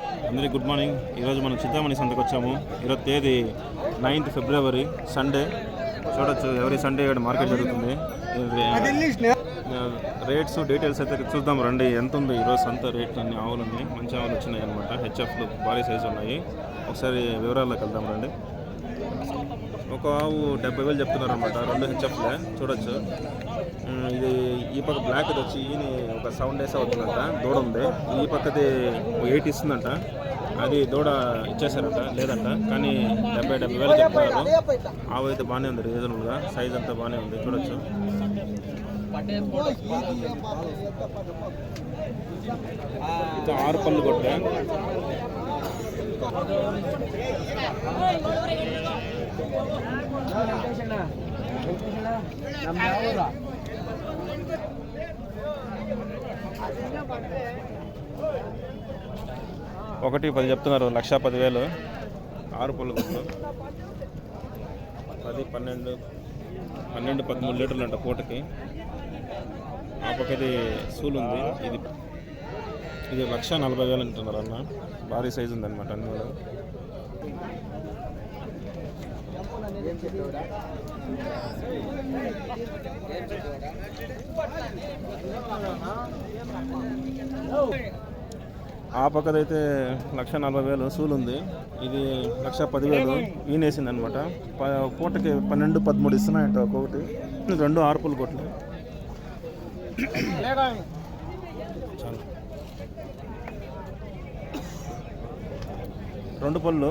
అందరికీ good morning. ఈరోజు మనం చింతామణి సంతకు వచ్చాము. ఈరోజు తేదీ 9th February సండే. చూడొచ్చు ఎవరీ సండే ఇక్కడ మార్కెట్ జరుగుతుంది. రేట్స్ డీటెయిల్స్ అయితే చూద్దాం రండి. ఎంత ఉంది ఈరోజు సంత రేట్? అన్ని ఆవులు ఉన్నాయి, మంచి ఆవులు వచ్చినాయి అనమాట. హెచ్ఎఫ్లు భారీ సైజు ఉన్నాయి. ఒకసారి వివరాల్లోకి వెళ్దాం రండి. ఒక ఆవు 70,000 చెప్తున్నారు అనమాట. 2 హెచ్ఎఫ్లే చూడొచ్చు. ఇది ఈ పక్క బ్లాక్ వచ్చి ఒక 7 days అవుతుందంట. దూడ ఉంది. ఈ పక్కది 8 ఇస్తుందంట. అది దూడ ఇచ్చేసారంట, లేదంట. కానీ 70,000 చెప్తున్నారు. ఆవు అయితే బాగానే ఉంది, రీజనబుల్గా. సైజ్ అంతా బాగానే ఉంది చూడొచ్చు. ఇది 6 పళ్ళు కొట్టే. ఒకటి 10 చెప్తున్నారు. 1,10,000. 6 పళ్ళు కొట్టు. 10, 12, 13 లీటర్లు అంట పూటకి. ఆ పక్కది సూలు ఉంది. ఇది 1,40,000 అంటున్నారు అన్న. భారీ సైజు ఉందన్నమాట అన్ని కూడా. ఆ పక్కదైతే 1,40,000 సూలు ఉంది. ఇది 1,10,000 ఈనేసింది అనమాట. పూటకి 12, 13 ఇస్తున్నాయంట ఒక్కొక్కటి. 2 6 పళ్ళు కొట్లు. చాలు 2 పళ్ళు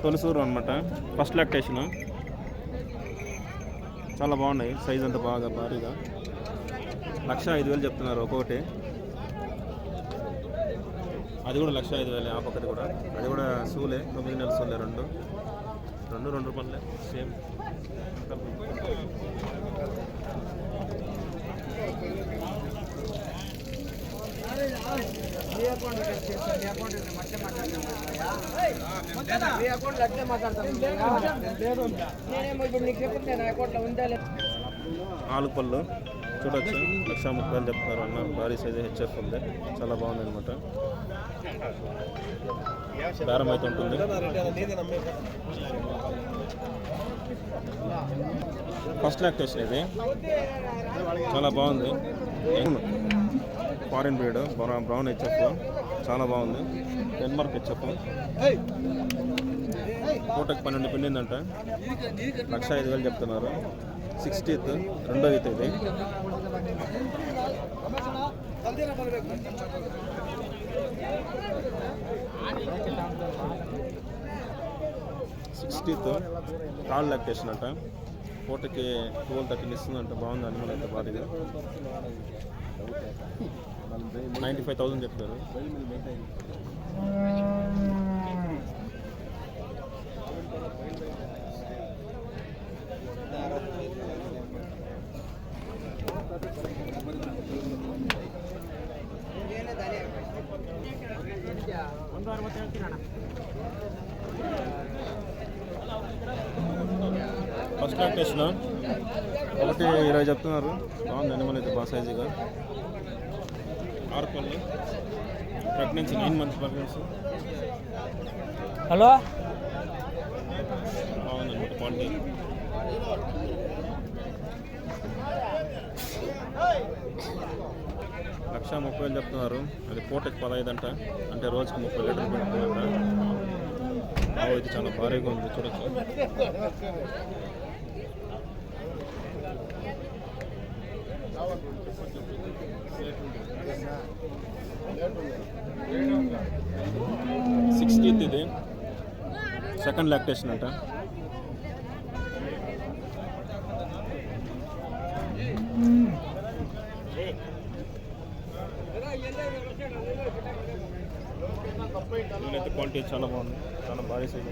తొలిసూరు అనమాట. First lactation. చాలా బాగున్నాయి. సైజ్ అంతా బాగా భారీగా. 1,05,000 చెప్తున్నారు ఒక్కొక్కటి. అది కూడా 1,05,000. ఆ పక్కది కూడా. అది కూడా సూలే. 9 నెలల సూలే. 2 పళ్ళే సేమ్. నాలుగు పళ్ళు చూడొచ్చు. 1,30,000 చెప్తున్నారు అన్న. భారీ సైజు హెచ్ఎఫ్ ఉంది. చాలా బాగుంది అనమాట. బేరం అయితే ఉంటుంది. ఫస్ట్ లాక్టేషన్ ఇది. చాలా బాగుంది. Foreign breed brown HF. చాలా బాగుంది. Denmark HF. పూటకి 12 పిండిందంట. 1,05,000 చెప్తున్నారు. 60th, 2వ ఈత ఇది. థర్డ్ లాక్టేషన్ అంట. పూటకి 12-13 ఇస్తుందంట. బాగుంది అనిమల్ అయితే భారీగా. 95,000 చెప్తారు. ఫస్ట్ లాక్టేషన్ ఒకటి 20 చెప్తున్నారు. బాగుంది అనిమల్ అయితే బాగా సైజుగా. 6 పళ్ళు. Pregnancy 9 months pregnancy. హలో బాగుందన్నమాట క్వాలిటీ. 1,30,000 చెప్తున్నారు. అది పూటకి 15 అంట. అంటే రోజుకి 30 లీటర్లు పెడుతుందంట. ఆవు అయితే చాలా భారీగా ఉంది చూడొచ్చు. సిక్స్టీత్ ఇది. సెకండ్ లాక్టేషన్ అంట. వీళ్ళైతే క్వాలిటీ చాలా బాగుంది. చాలా భారీ సైజ్.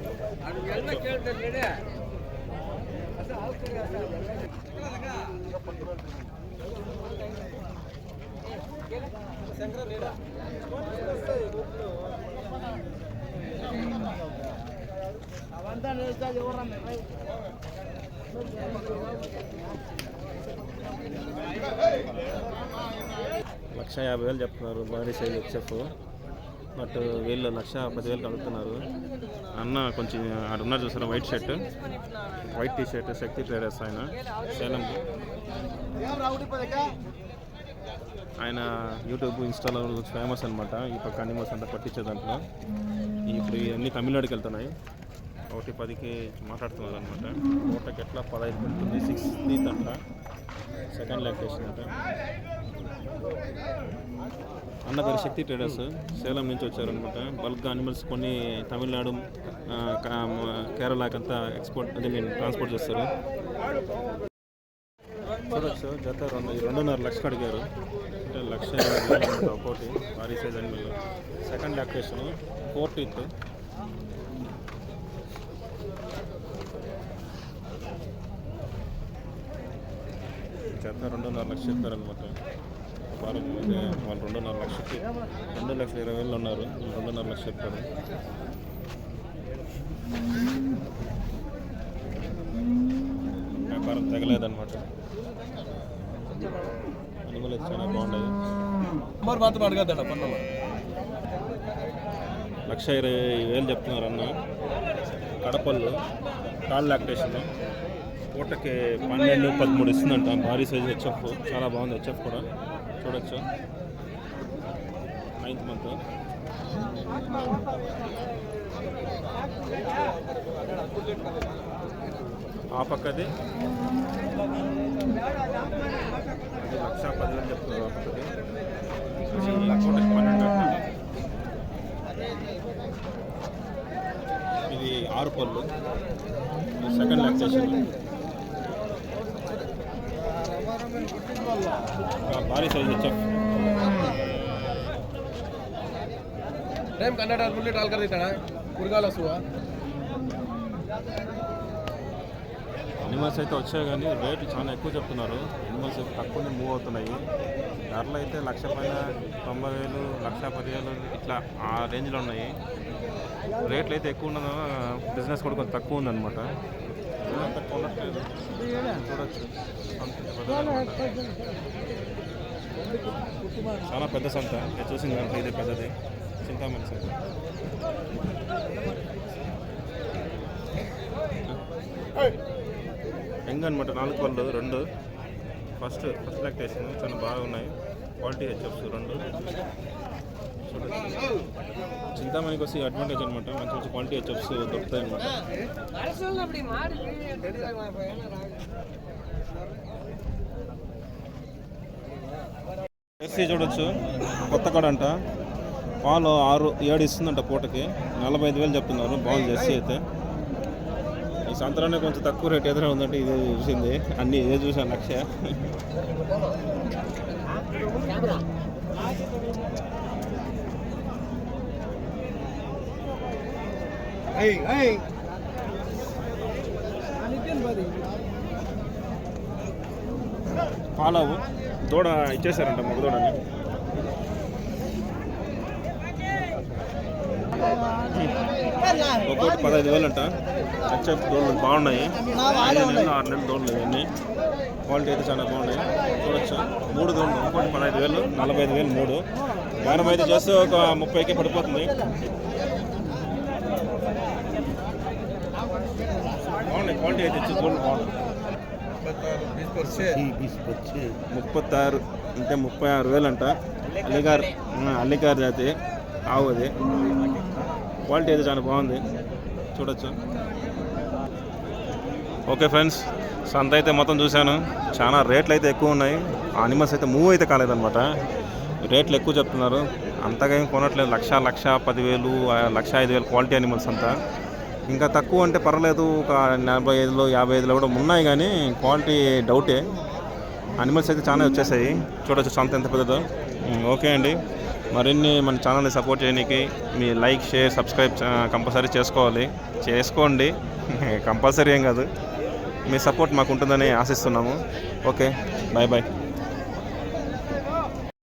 Avanza, 1,50,000 చెప్తున్నారు. భారీ సైజ్ హెచ్ఎఫ్. బట్ వీళ్ళు 1,10,000 అడుగుతున్నారు. అన్న కొంచెం ఆడ ఉన్నారు చూసారా, white shirt white T shirt, Shakti traders ఆయన, సేలం. ఆయన యూట్యూబ్ ఇన్స్టాలో ఫేమస్ అనమాట. ఈ పక్క అనిమల్స్ అంతా పట్టించే దాంట్లో. ఇప్పుడు ఇవన్నీ తమిళనాడుకి వెళ్తున్నాయి. 1:10కి మాట్లాడుతున్నారు అనమాట. పూటకి ఎట్లా 15 పెడుతుంది. 16th అంట, సెకండ్ లాక్టేషన్ అంట. అన్న పేరు శక్తి ట్రేడర్స్, సేలం నుంచి వచ్చారనమాట. బల్క్గా అనిమల్స్ కొన్ని తమిళనాడు, కేరళకంతా ఎక్స్పోర్ట్ అంటే నేను ట్రాన్స్పోర్ట్ చేస్తారు. చూడొచ్చు, జత 2.5 లక్షలు అడిగారు. అంటే 1,20,000 ఒకటి భారీ size animal. Second lactation 14th. జత 2.5 లక్షలు చెప్పారనమాట. వాళ్ళు 2.5 లక్షలకి 2,20,000 ఉన్నారు. 2.5 లక్షలు చెప్పారు. వ్యాపారం తగలేదన్నమాట. అనిమల్ అయితే చాలా బాగున్నాయి. 1,20,000 చెప్తున్నారు అన్న. కడపళ్ళు కాల్ లాక్టేషన్ పూటకి 12-13 ఇస్తుందంట. భారీ సైజు హెచ్ఎఫ్, చాలా బాగుంది హెచ్ఎఫ్ కూడా. చూడొచ్చు, 9th month. ఆ పక్కది 1,10,000 చెప్తున్నారు. ఆ పక్కది పూటకి 12 అంట. ఇది 6 పళ్ళు, సెకండ్ లాక్టేషన్. భారీ సైజ్ హెచ్ఎఫ్. అనిమల్స్ అయితే వచ్చాయి కానీ రేట్లు చాలా ఎక్కువ చెప్తున్నారు. అనిమల్స్ అయితే తక్కువనే మూవ్ అవుతున్నాయి. ధరలు అయితే 1,00,000 పైన, 90,000, 1,10,000 ఇట్లా ఆ రేంజ్లో ఉన్నాయి. రేట్లు అయితే ఎక్కువ ఉన్నదో బిజినెస్ కూడా కొంచెం తక్కువ ఉందన్నమాట. కొనట్లేదు. చూడొచ్చు, చాలా పెద్ద సంత. చూసింది దాంట్లో ఇదే పెద్దది, చింతామణి సంత. యంగ్ అనమాట, 4 పళ్ళు 2. ఫస్ట్ లాక్టేషన్ చాలా బాగున్నాయి. క్వాలిటీ హెచ్ఎఫ్స్ 2. చూడొచ్చు, చింతామణికి వచ్చి అడ్వాంటేజ్ అనమాట. మంచి మంచి క్వాలిటీ హెచ్ఎఫ్స్ దొరుకుతాయి అనమాట. జెర్సీ చూడొచ్చు, కొత్త కాడ అంట. పాలు 6-7 ఇస్తుందంట పూటకి. 45,000 చెప్తున్నారు. బాగుంది జెర్సీ అయితే. ఈ సంతలోనే కొంచెం తక్కువ రేట్ ఎదురు ఉందంటే ఇది చూసింది. అన్నీ ఇదే చూసాను 1,00,000. పాలవు దూడ ఇచ్చేసారంట, మగ దూడని. ఒక్కోటి 15,000 అంట. హెచ్ఎఫ్ దోళ్ళు బాగున్నాయి. 5 నెలలు 6 నెలలు దోళ్ళు ఇవన్నీ. క్వాలిటీ అయితే చాలా బాగున్నాయి. చూడొచ్చు, 3 దోళ్ళు. ఒక్కోటి 15,000, 45,000 3. బేరం అయితే చేస్తే ఒక 30కి పడిపోతుంది. బాగున్నాయి క్వాలిటీ అయితే. దోళ్ళు బాగున్నాయి. 36 అంటే 36,000 అంట. అల్లిగార్ జాతి ఆవు అది. క్వాలిటీ అయితే చాలా బాగుంది. చూడొచ్చు. ఓకే ఫ్రెండ్స్, సంత అయితే మొత్తం చూశాను. చాలా రేట్లు అయితే ఎక్కువ ఉన్నాయి. అనిమల్స్ అయితే మూవ్ అయితే కాలేదన్నమాట. రేట్లు ఎక్కువ చెప్తున్నారు. అంతగా ఏం కొనట్లేదు. 1,10,000, 1,05,000 క్వాలిటీ అనిమల్స్ అంతా. ఇంకా తక్కువ అంటే పర్వాలేదు, ఒక 45,000, 55,000 కూడా ఉన్నాయి. కానీ క్వాలిటీ డౌటే. అనిమల్స్ అయితే చాలా వచ్చేసాయి. చూడొచ్చు సంత ఎంత పెద్దదో. ఓకే అండి, మరిన్ని మన ఛానల్ని సపోర్ట్ చేయడానికి మీ లైక్, షేర్, సబ్స్క్రైబ్ కంపల్సరీ చేసుకోండి. కంపల్సరీ ఏం కాదు, మీ సపోర్ట్ మాకు ఉంటుందని ఆశిస్తున్నాము. Okay, bye bye.